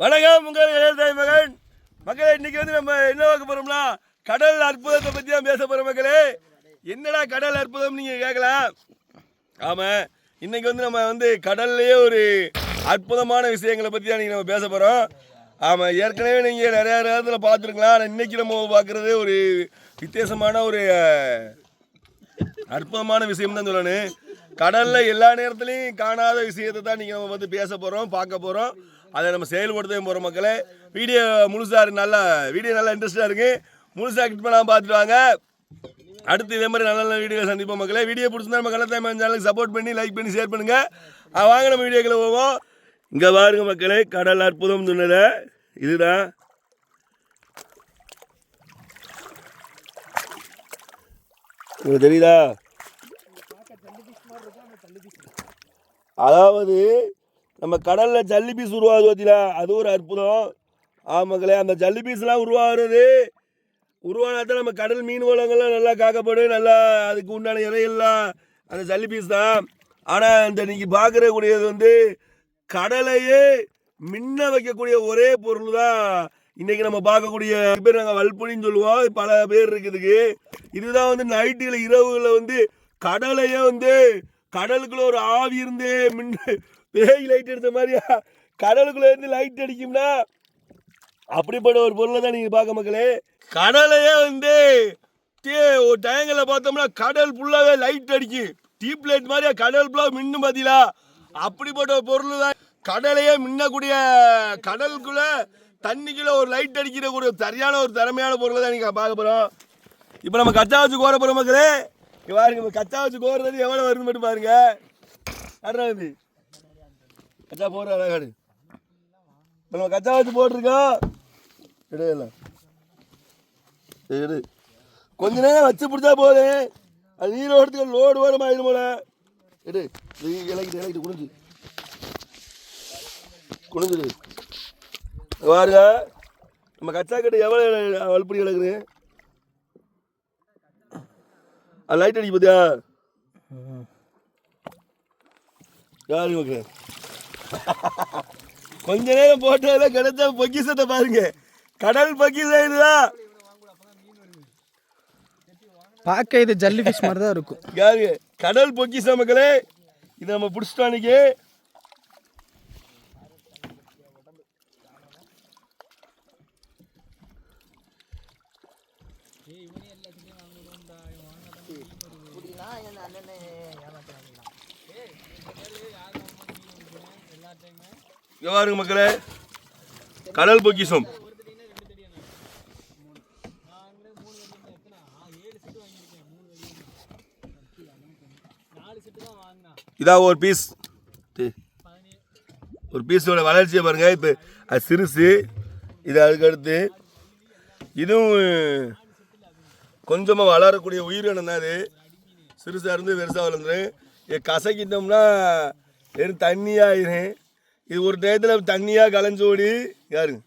வணக்கம் உங்கள் இளைய மகன் மக்களே. இன்னைக்கு வந்து நம்ம என்ன பார்க்க போறோம்னா கடல் அற்புதத்தை பத்தி தான் பேச போறோம் மக்களே. என்னடா கடல் அற்புதம் நீங்க கேட்கலாம். ஆமா, இன்னைக்கு வந்து நம்ம வந்து கடல்லையே ஒரு அற்புதமான விஷயங்களை பத்தி தான் நம்ம பேச போறோம். ஆமா, ஏற்கனவே நீங்க நிறைய நேரத்துல பார்த்துருக்கலாம். ஆனால் இன்னைக்கு நம்ம பார்க்கறது ஒரு வித்தியாசமான ஒரு அற்புதமான விஷயம் தான் சொல்லணும். கடல்ல எல்லா நேரத்துலையும் காணாத விஷயத்தை தான் நீங்க நம்ம வந்து பேச போறோம், பார்க்க போறோம், அதை நம்ம செயல்படுத்தவே போகிறோம் மக்களே. வீடியோ முழுசாக இருக்கு, வீடியோ நல்லா இன்ட்ரெஸ்டாக இருக்குது. முழுசாக கிட் பண்ணாமல் பார்த்துட்டு வாங்க. அடுத்து இதே மாதிரி நல்ல நல்ல வீடியோ சந்திப்போம் மக்களே. வீடியோ பிடிச்சிருந்தா நம்ம கலத்தாய் சேனலுக்கு சப்போர்ட் பண்ணி லைக் பண்ணி ஷேர் பண்ணுங்கள். வாங்க நம்ம வீடியோக்களை போவோம். இங்கே பாருங்க மக்களே, கடல் அற்புதம் சொன்னதை இதுதான். உங்களுக்கு தெரியுதா? அதாவது நம்ம கடலில் ஜல்லி பீஸ் உருவாகுது பார்த்தீங்களா, அது ஒரு அற்புதம். ஆமாங்களே, அந்த ஜல்லி பீஸ்லாம் உருவானாதான் நம்ம கடல் மீன் வளங்கள்லாம் நல்லா காக்கப்படும். நல்லா அதுக்கு உண்டான இறையெல்லாம் அந்த ஜல்லி பீஸ் தான். ஆனால் இந்த நீங்கள் பார்க்கக்கூடியது வந்து கடலையே மின்ன வைக்கக்கூடிய ஒரே பொருள் தான் இன்றைக்கி நம்ம பார்க்கக்கூடிய பேர் நாங்கள் வல்புனின்னு சொல்லுவோம். பல பேர் இருக்குதுக்கு. இதுதான் வந்து நைட்டுகளில் இரவுகளில் வந்து கடலையே வந்து கடலுக்குள்ள ஒரு ஆவி இருந்து பேய் லைட் எடுத்த மாதிரியா கடலுக்குள்ள இருந்து லைட் அடிக்கும்னா அப்படிப்பட்ட ஒரு பொருளை தான் நீங்க பார்க்க மக்களே. கடலையே வந்து ஒரு டேங்கில் பார்த்தோம்னா கடல் ஃபுல்லாவே லைட் அடிக்கும். டீப் லைட் மாதிரியா கடல் ஃபுல்லாக மின்னும் பார்த்தீங்களா, அப்படிப்பட்ட ஒரு பொருள் தான் கடலையே மின்னக்கூடிய. கடலுக்குள்ள தண்ணிக்குள்ள ஒரு லைட் அடிக்கிற சரியான ஒரு திறமையான பொருளை தான் நீங்க பார்க்க போறோம். இப்போ நம்ம கச்சா வச்சு கோர போறோம் மக்களே. பாருங்க, கச்சா வச்சு கோர்றது எவ்வளோ வருது மட்டும் பாருங்க. அறாது கச்சா போடுற அழகாடு நம்ம கச்சா வச்சு போட்டிருக்கோம். இடையில எடு கொஞ்ச நேரம் வச்சு பிடிச்சா போதும். அது நீர் ஓடுறதுக்கு லோடு ஓரமாக ஆயிடும் போல. எடு இலக்கிட்டு குனிஞ்சிடு பாருங்க. நம்ம கச்சா கட்டு எவ்வளோ வலுப்படி கிடக்குது. அது லைட் அடிக்க பார்த்தியா யாரு மக்கள். கொஞ்ச நேரம் போட்டதுல கிடைச்ச பொக்கிஷத்தை பாருங்க. கடல் பொக்கிஷம் இதுதான். பார்க்க இது ஜல்லி ஃபிஷ் மாதிரி தான் இருக்கும். யாரு கடல் பொக்கிஷம் மக்களே. இதை நம்ம பிடிச்சிட்டோம் அன்னைக்கு. பாருங்க மக்களே, கடல் பொக்கிஷம். இதான் ஒரு பீஸ். ஒரு பீஸோட வளர்ச்சியை பாருங்க. இப்போ அது சிறுசு, இது அதுக்கடுத்து இதுவும் கொஞ்சமாக வளரக்கூடிய உயிரினம் தான். அது சிறுசாக இருந்து பெருசாக வளர்ந்துடும். கசக்கிட்டோம்னா வெறும் தண்ணியாயிரும். இது ஒரு டயத்தில் தண்ணியாக கலைஞ்சு ஓடி யாருங்க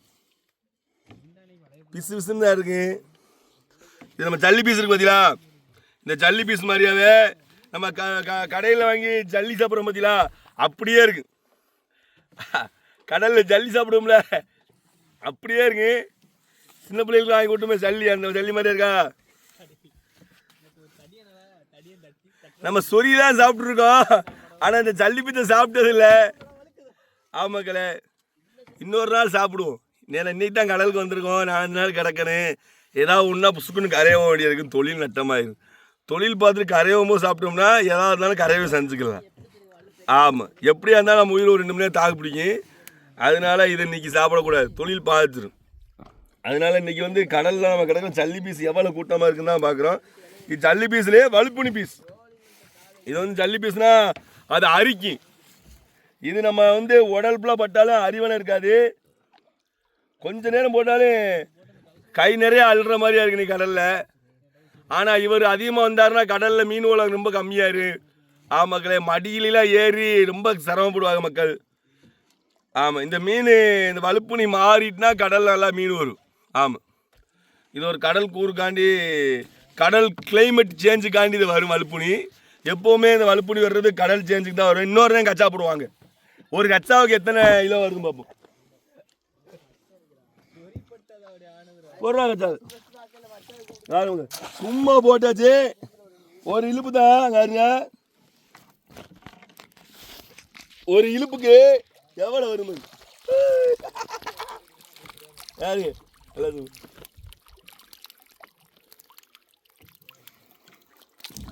பிசு பிசுன்னு தான் இருக்கு. இது நம்ம ஜல்லி பீஸ் இருக்கு பார்த்தீங்களா, இந்த ஜல்லி பீஸ் மாதிரியாவே நம்ம கடையில் வாங்கி ஜல்லி சாப்பிட்றோம் பார்த்தீங்களா, அப்படியே இருக்கு. கடலில் ஜல்லி சாப்பிடுவோம்ல, அப்படியே இருக்கு. சின்ன பிள்ளைகளுக்கு வாங்கி கொடுத்துமே ஜல்லி, அந்த ஜல்லி மாதிரியே இருக்கா. நம்ம சொறி தான் சாப்பிட்ருக்கோம், ஆனால் இந்த ஜல்லி பீஸை சாப்பிட்டது இல்லை. ஆமாக்களே, இன்னொரு நாள் சாப்பிடுவோம். இன்னைக்கு தான் கடலுக்கு வந்திருக்கோம். 4 நாள் கிடக்கணும். ஏதாவது ஒன்றா புசுக்குன்னு கரையவும் வேண்டிய இருக்குன்னு தொழில் நட்டமாயிரும். தொழில் பார்த்துட்டு கரையவும் சாப்பிட்டோம்னா எதாவது இருந்தாலும் கரையவே செஞ்சுக்கலாம். ஆமாம், எப்படியா இருந்தாலும் நம்ம உயிர் ஒரு 2 மணி நேரம் தாக்கு பிடிக்கும். அதனால இதை இன்னைக்கு சாப்பிடக்கூடாது, தொழில் பாதிச்சிடும். அதனால இன்னைக்கு வந்து கடலில் நம்ம கிடக்கும் ஜல்லி பீஸ் எவ்வளோ கூட்டமாக இருக்குன்னு தான் பார்க்குறோம். இது ஜல்லி பீஸ்லேயே வலுப்புனி பீஸ். இது வந்து ஜல்லி பீஸ்னா அது அரிக்கும். இது நம்ம வந்து உடல் ஃபுல்லாக பட்டாலும் அறிவனை இருக்காது. கொஞ்ச நேரம் போட்டாலும் கை நிறைய அழுற மாதிரியா இருக்கு நீ கடலில். ஆனால் இவர் அதிகமாக வந்தாருன்னா கடலில் மீன் உலகம் ரொம்ப கம்மியாயிரு. மக்களே, மடியிலாம் ஏறி ரொம்ப சிரமப்படுவாங்க மக்கள். ஆமாம், இந்த மீன் இந்த வலுப்புனி மாறிட்டுனா கடலில் நல்லா மீன் வரும். ஆமாம், இது ஒரு கடல் கூறுக்காண்டி, கடல் கிளைமேட் சேஞ்சுக்காண்டி இது வரும் வலுப்புனி. எப்போவுமே இந்த வலுப்புனி வர்றது கடல் சேஞ்சுக்கு தான் வரும். இன்னொரு தான் கச்சா போடுவாங்க. ஒரு கச்சாவுக்கு எத்தனை கிலோ வருதுன்னு பார்ப்போம். போடுறாங்க சார் யாருங்க சும்மா போட்டாச்சு ஒரு இழுப்பு தான் யாருங்க ஒரு இழுப்புக்கு எவ்வளோ வரும் யாருங்க எல்லாத்துக்கும்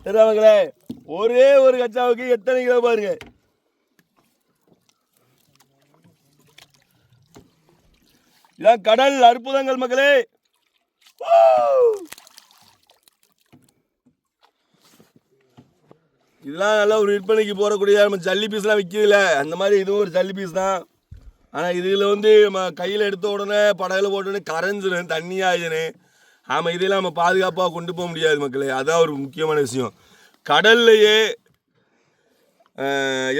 தெரியாமங்களே ஒரே ஒரு கச்சாவுக்கு எத்தனை கிலோ பாருங்க. இதான் கடல் அற்புதங்கள் மக்களே. இதெல்லாம் நல்லா ஒரு விற்பனைக்கு போகக்கூடிய நம்ம ஜல்லி பீஸ்லாம் விற்கிறதில்ல, அந்த மாதிரி இதுவும் ஒரு ஜல்லி பீஸ் தான். ஆனால் இதில் வந்து நம்ம கையில் எடுத்த உடனே படகுல போட்ட உடனே கரைஞ்சிடும், தண்ணி ஆயிடுன்னு. ஆமாம், இதெல்லாம் நம்ம பாதுகாப்பாக கொண்டு போக முடியாது மக்களே. அதான் ஒரு முக்கியமான விஷயம். கடல்லையே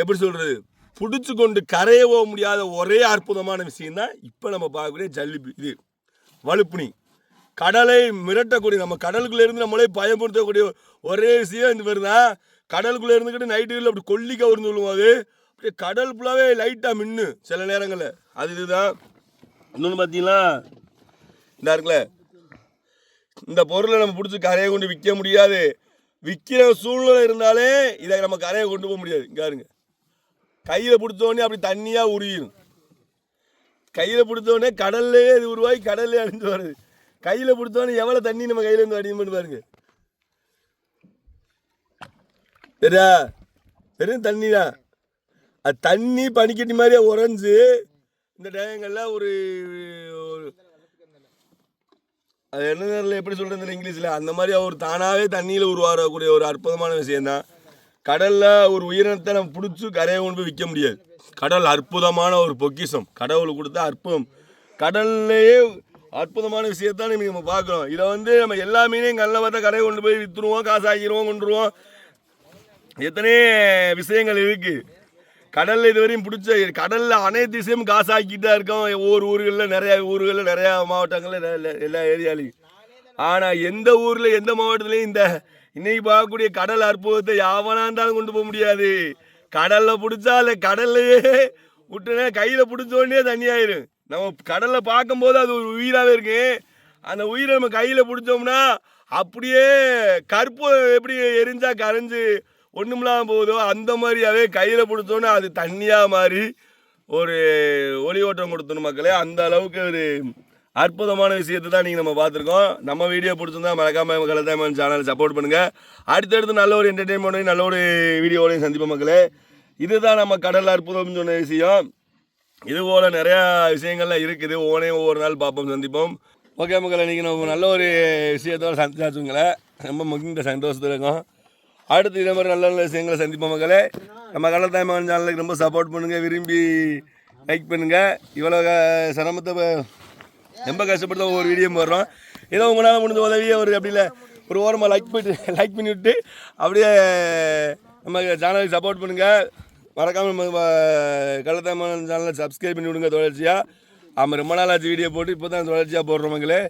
எப்படி சொல்கிறது, பிடிச்சி கொண்டு கரைய போக முடியாத ஒரே அற்புதமான விஷயம்தான் இப்போ நம்ம பார்க்கக்கூடிய ஜல்லி இது வலுப்புனி. கடலை மிரட்டக்கூடிய, நம்ம கடலுக்குள்ளே இருந்து நம்மளே பயன்படுத்தக்கூடிய ஒரே விஷயம் இந்த மாதிரி தான். கடலுக்குள்ளே இருந்துக்கிட்டு நைட்டுகளில் அப்படி கொல்லி கவர்ந்து விழுவோம். அது அப்படியே கடல் ஃபுல்லாகவே லைட்டாக மின்னு சில நேரங்களில். அது இதுதான். இன்னொன்று பார்த்தீங்கன்னா இந்த இருக்குல்ல, இந்த பொருளை நம்ம பிடிச்சி கரையை கொண்டு விற்க முடியாது. விற்கிற சூழ்நிலை இருந்தாலே இதை நம்ம கரையை கொண்டு போக முடியாது. இங்கே இருங்க, கையில் பிடிச்சோடனே அப்படி தண்ணியாக உருகிடும். கையில் பிடிச்சோடனே கடல்லையே இது உருவாகி கடல்லே அழிஞ்சு வருது. கையில் பிடிச்சோடனே எவ்வளோ தண்ணி நம்ம கையில் இருந்து அடியும் பாருங்க. சரியா, வெறும் தண்ணி தான். அது தண்ணி பனிக்கட்டி மாதிரியே உறைஞ்சி இந்த டயங்களில் ஒரு அது என்ன நேரில் எப்படி சொல்கிறது இங்கிலீஷில், அந்த மாதிரி அவர் தானாகவே தண்ணியில் உருவாகக்கூடிய ஒரு அற்புதமான விஷயந்தான். கடலில் ஒரு உயிரினத்தை நம்ம பிடிச்சி கரையை கொண்டு போய் விற்க முடியாது. கடல் அற்புதமான ஒரு பொக்கிஷம், கடவுள் கொடுத்த அற்புதம். கடல்லையே அற்புதமான விஷயத்தான் நம்ம பார்க்குறோம். இதை வந்து நம்ம எல்லா மீனையும் கல்லில் பார்த்தா கரையை கொண்டு போய் விற்றுருவோம், காசு ஆக்கிடுவோம், கொண்டுருவோம். எத்தனை விஷயங்கள் இருக்குது கடலில். இதுவரையும் பிடிச்ச கடலில் அனைத்து விஷயமும் காசு ஆக்கிட்டு தான் இருக்கோம். ஒவ்வொரு ஊர்களில் நிறையா மாவட்டங்களில் எல்லா ஏரியாலையும். ஆனால் எந்த ஊரில் எந்த மாவட்டத்துலையும் இந்த இன்னைக்கு பார்க்கக்கூடிய கடல் அற்புதத்தை யாவனா இருந்தாலும் கொண்டு போக முடியாது. கடலில் பிடிச்சா இல்லை கடல்லையே விட்டுனே கையில் பிடிச்சோடனே தண்ணியாயிரும். நம்ம கடலில் பார்க்கும்போது அது ஒரு உயிராகவே இருக்கு. அந்த உயிரை நம்ம கையில் பிடிச்சோம்னா அப்படியே கற்பு எப்படி எரிஞ்சா கரைஞ்சி ஒன்றுமெல்லாம் போகுதோ அந்த மாதிரியாவே கையில் பிடிச்சோன்னே அது தண்ணியாக மாறி ஒரு ஒளி ஓட்டம் கொடுத்தணும் மக்களே. அந்த அளவுக்கு ஒரு அற்புதமான விஷயத்தை தான் நீங்கள் நம்ம பார்த்துருக்கோம். நம்ம வீடியோ பிடிச்சிருந்தா மறக்காமல் கலத்தாமன் சேனலை சப்போர்ட் பண்ணுங்கள். அடுத்தடுத்து நல்ல ஒரு என்டர்டெயின்மெண்ட்டையும் நல்ல ஒரு வீடியோவையும் சந்திப்போம் மக்களே. இதுதான் நம்ம கடல் அற்புதம்னு சொன்ன விஷயம். இதுபோல் நிறையா விஷயங்கள்லாம் இருக்குது. ஒவ்வொரு நாள் பார்ப்போம், சந்திப்போம். ஓகே மக்களே, இன்றைக்கி நம்ம நல்ல ஒரு விஷயத்தோட சந்திச்சாச்சுங்களே. ரொம்ப மிகுந்த சந்தோஷத்தில் இருக்கோம். அடுத்து இதே மாதிரி நல்ல நல்ல விஷயங்களை சந்திப்போம் மக்களே. நம்ம கலத்தாயமான சேனலுக்கு ரொம்ப சப்போர்ட் பண்ணுங்கள், விரும்பி லைக் பண்ணுங்கள். இவ்வளோ சிரமத்தை ரொம்ப கஷ்டப்பட்டு ஒவ்வொரு வீடியோ போடுறோம். ஏதோ உங்களால் முடிஞ்ச உதவியே ஒரு அப்படி இல்லை ஒரு ஓரமாக லைக் பண்ணிவிட்டு அப்படியே நம்ம சேனலுக்கு சப்போர்ட் பண்ணுங்கள். மறக்காமல் நம்ம கலத்தாயமான சேனலை சப்ஸ்கிரைப் பண்ணி விடுங்க தொடர்ச்சியாக. ஆமாம், ரொம்ப நாள் ஆச்சு வீடியோ போட்டு, இப்போ தான் தொடர்ச்சியாக போடுறோம் மக்களே.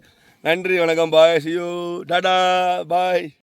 நன்றி, வணக்கம், பாய், சி யூ, டாடா, பாய்.